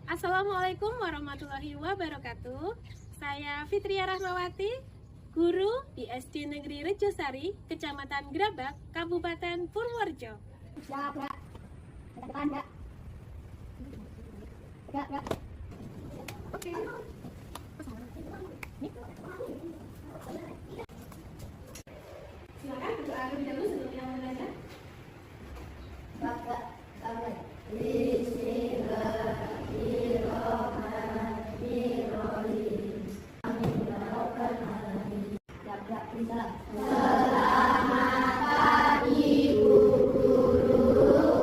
Assalamualaikum warahmatullahi wabarakatuh. Saya Fitria Rahmawati, guru di SD Negeri Rejosari, Kecamatan Grabak, Kabupaten Purworejo. Oke. Silakan berdoa terlebih dahulu sebelum kita belajar.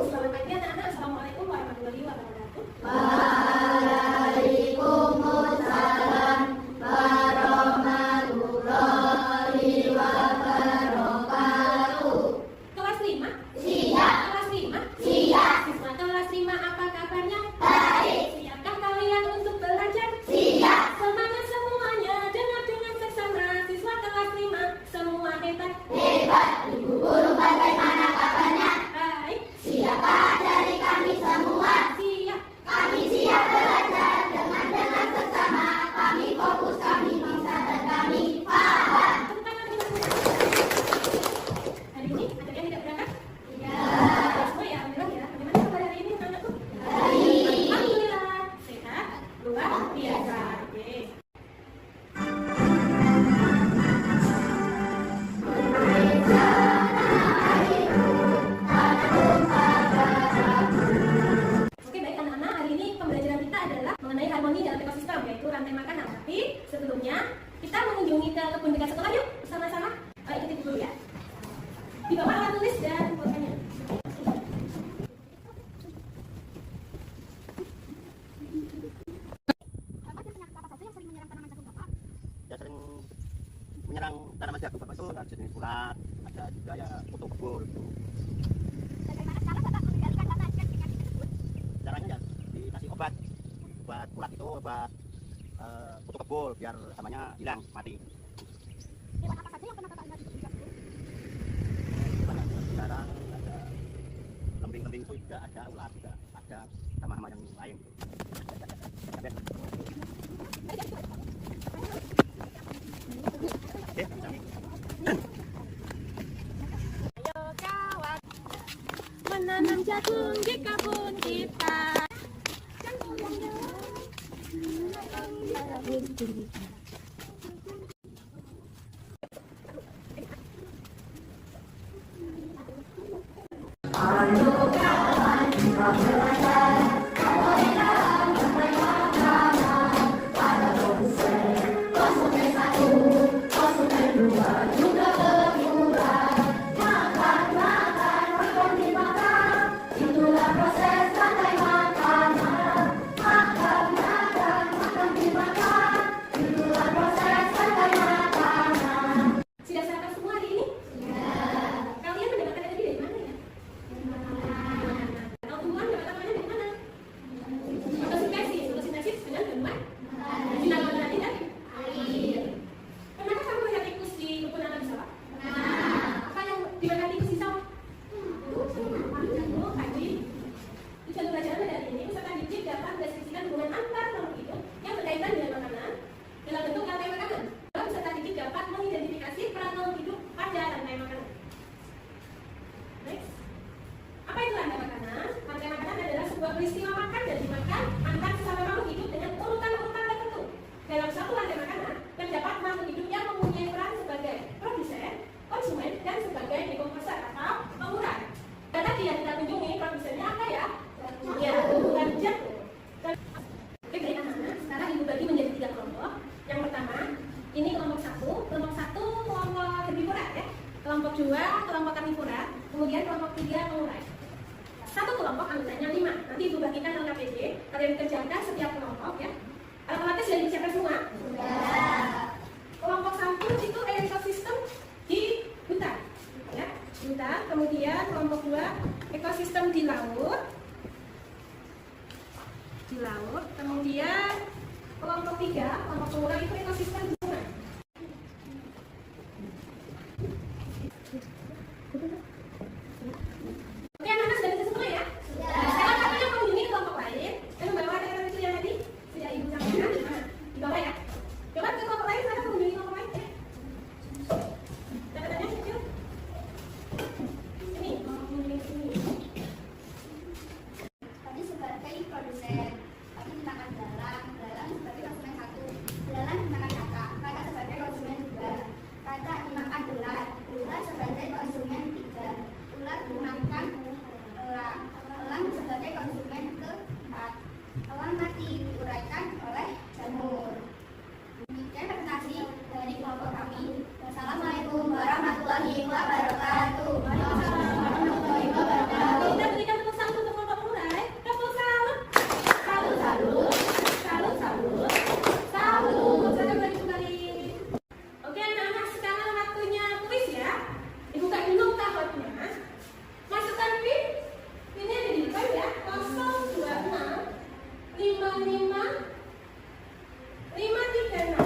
Selamat pagi anak-anak. Assalamualaikum warahmatullahi wabarakatuh. Waalaikumsalam warahmatullahi wabarakatuh. Kelas 5? Siap. Kelas 5? Siap. Siswa kelas 5, apa kabarnya? Baik. Siapkah kalian untuk belajar? Siap. Semangat semuanya, dengar dengan seksama. Siswa kelas 5, semua hebat. Hebat. Ibu guru bagaimana kabarnya? Baik. Siapkah dari kami semua? Siap. Kami siap belajar dengan sesama. Kami fokus, kami bisa dan kami paham. Tepuk tangan dulu. Hari ini ada yang tidak berangkat? Ya. Semua ya, alhamdulillah ya. Bagaimana kabar hari ini anak-anakku? Baik. Alhamdulillah. Sehat? Luar biasa. Oke. Oke, baik anak-anak, hari ini pembelajaran kita adalah mengenai harmoni dalam ekosistem, yaitu rantai makanan. Tapi sebelumnya kita mengunjungi ke kebun dekat sekolah yuk, sama-sama. Ikuti dulu ya. Di bawah alat tulis dan pulpennya. Ya sering menyerang tanaman jagung Bapak, itu ada jenis ulat, ada juga ya kutu kebul. Caranya ya dikasih obat ulat itu, obat kutu kebul biar samanya hilang, mati. Banyak sekarang ada lembing-lembing itu juga ada, ulat juga ada, sama-sama yang lain. Oke, Ayo kawan, menanam jagung di kebun kita. Itulah proses rantai makanan. Makan, dimakan. Itulah proses rantai makanan. Sudah sarapan semua hari ini? Kalian mendapatkan energi dari mana ya? Kalau tumbuhan mendapatkan dari mana? Fotosintesis dengan tumbuhan? Sinar matahari dan air. Pernahkah kamu melihat tikus di kebun anak di sawah? Apa yang dimakan tikus di sawah? Di jalur pelajaran hari ini, peserta didik dapat mendeskripsikan hubungan antar makhluk hidup yang berkaitan dengan makanan dalam bentuk rantai makanan. Peserta didik dapat mengidentifikasi peran makhluk hidup pada rantai makanan. Next. Apa itu rantai makanan? Rantai makanan adalah sebuah peristiwa makan dan dimakan antar sesama makhluk hidup dengan urutan-urutan tertentu. Dalam suatu rantai makanan, terdapat makhluk hidup yang mempunyai peran sebagai produsen, konsumen, dan sebagai dekomposer atau pengurai. Dan tadi yang kita kunjungi produsennya apa ya? Ya, tumbuhan jagung. Oke, baik anak-anak. Sekarang ibu bagi menjadi 3 kelompok. Yang pertama, ini kelompok 1. Kelompok 1 kelompok herbivora ya. Kelompok 2 kelompok karnivora. Kemudian kelompok 3 pengurai. Satu kelompok anggotanya 5. Nanti ibu bagikan dalam KPJ. Kalian kerjakan setiap kelompok ya. Alat-alatnya sudah disiapkan semua. Kelompok 1 itu ekosistem di hutan. Ya, hutan. Kemudian kelompok 2 ekosistem di laut. Kemudian kelompok 3 kelompok pengurai itu ekosistem di sungai. Oke, anak-anak sudah bisa semua ya? Sekarang kalian mengunjungi kelompok lain dan membawa data itu yang produsen. Kami gunakan belalang sebagai konsumen satu, belalang gunakan kakak sebagai konsumen dua, kakak gunakan ular sebagai konsumen tiga, ular gunakan elang sebagai konsumen keempat, elang mati diuraikan oleh jamur. Demikian presentasi dari kelompok kami. Wassalamualaikum warahmatullahi wabarakatuh. Kita berikan tepuk salut untuk kelompok pengurai. Tepuk salut. Salut, salut. Salut, salut. Salut. Silakan kembali. Oke anak-anak, sekarang waktunya kuis ya. Dibuka dulu tahotnya. Masukkan pin. Pinnya ada di depan ya. 026 55 536.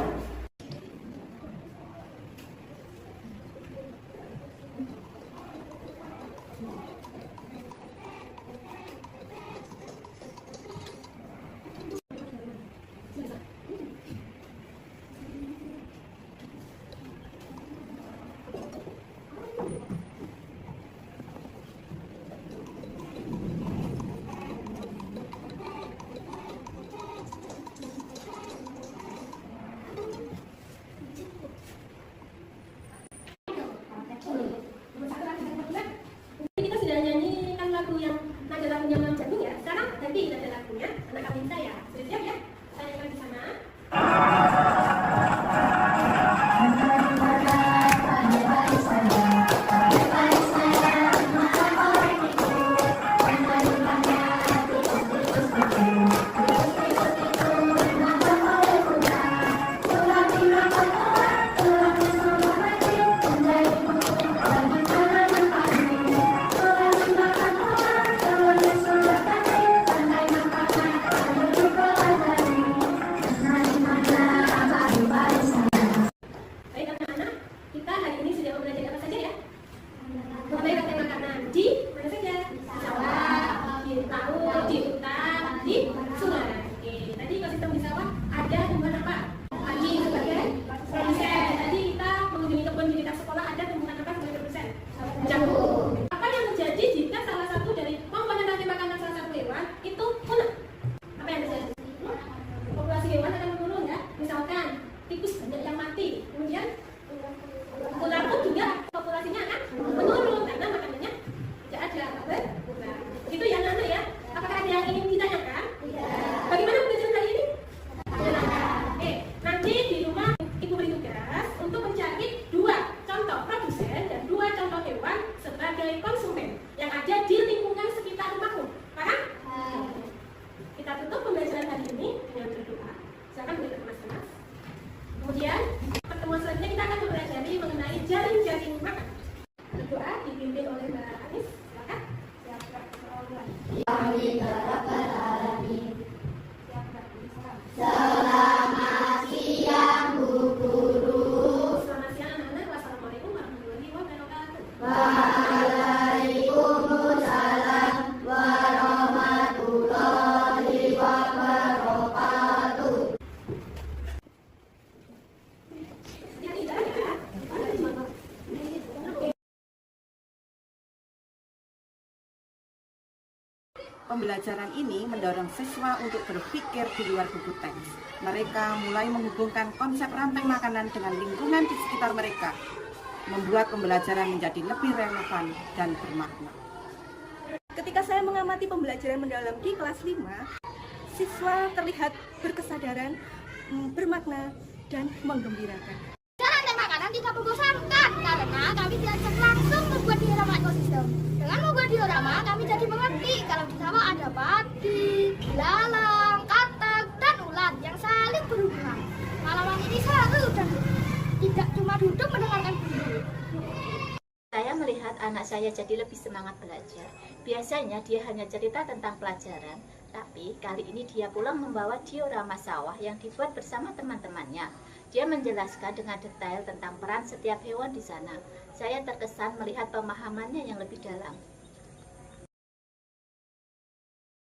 Kita sudah nyanyikan lagu yang nada lagunya Mam Jagung ya. Sekarang ganti nada lagunya anak kawin saya. Sudah siap ya? Saya nyanyikan di sana. Baik anak-anak, kita hari ini sudah belajar apa saja ya? Mengenai kata makanan di mana saja? Di sawah, di laut, di hutan, di sungai. Oke, tadi kalau sistem di sawah ada tumbuhan apa? Padi sebagai produsen. Tadi kita mengunjungi kebun di dekat sekolah, ada tumbuhan apa sebagai produsen? Jagung. Apa yang terjadi jika salah satu dari komponen rantai makanan salah satu hewan itu punah? Apa yang terjadi? Populasi hewan akan menurun ya. Misalkan tikus banyak yang mati, kemudian ular pun juga populasinya akan menurun karena makanannya tidak ada berkurang. Begitu ya anak-anak ya. Apakah ada yang ingin ditanyakan? Bagaimana pembelajaran hari ini? Oke, nanti di rumah ibu beri tugas untuk mencari 2 contoh produsen dan 2 contoh hewan sebagai konsumen yang ada di lingkungan sekitar rumahmu. Paham? Kita tutup pembelajaran hari ini dengan berdoa. Silakan berikan mas-mas. Kemudian pertemuan selanjutnya kita akan mempelajari mengenai jaring-jaring makan. Berdoa dipimpin oleh Mbak Anis. Silakan. Selamat siang Bu Guru. Selamat siang anak-anak. Wassalamualaikum warahmatullahi wabarakatuh. Waalaikumsalam warahmatullahi wabarakatuh. Pembelajaran ini mendorong siswa untuk berpikir di luar buku teks. Mereka mulai menghubungkan konsep rantai makanan dengan lingkungan di sekitar mereka, membuat pembelajaran menjadi lebih relevan dan bermakna. Ketika saya mengamati pembelajaran mendalam di kelas 5, siswa terlihat berkesadaran, bermakna, dan menggembirakan. Rantai makanan tidak membosankan karena kami diajak langsung membuat diorama ekosistem. Dengan membuat diorama, kami jadi mengerti kalau di sawah ada padi, belalang, katak, dan ulat yang saling berhubungan. Pengalaman ini seru dan tidak cuma duduk mendengarkan guru. Saya melihat anak saya jadi lebih semangat belajar. Biasanya dia hanya cerita tentang pelajaran, tapi kali ini dia pulang membawa diorama sawah yang dibuat bersama teman-temannya. Dia menjelaskan dengan detail tentang peran setiap hewan di sana. Saya terkesan melihat pemahamannya yang lebih dalam.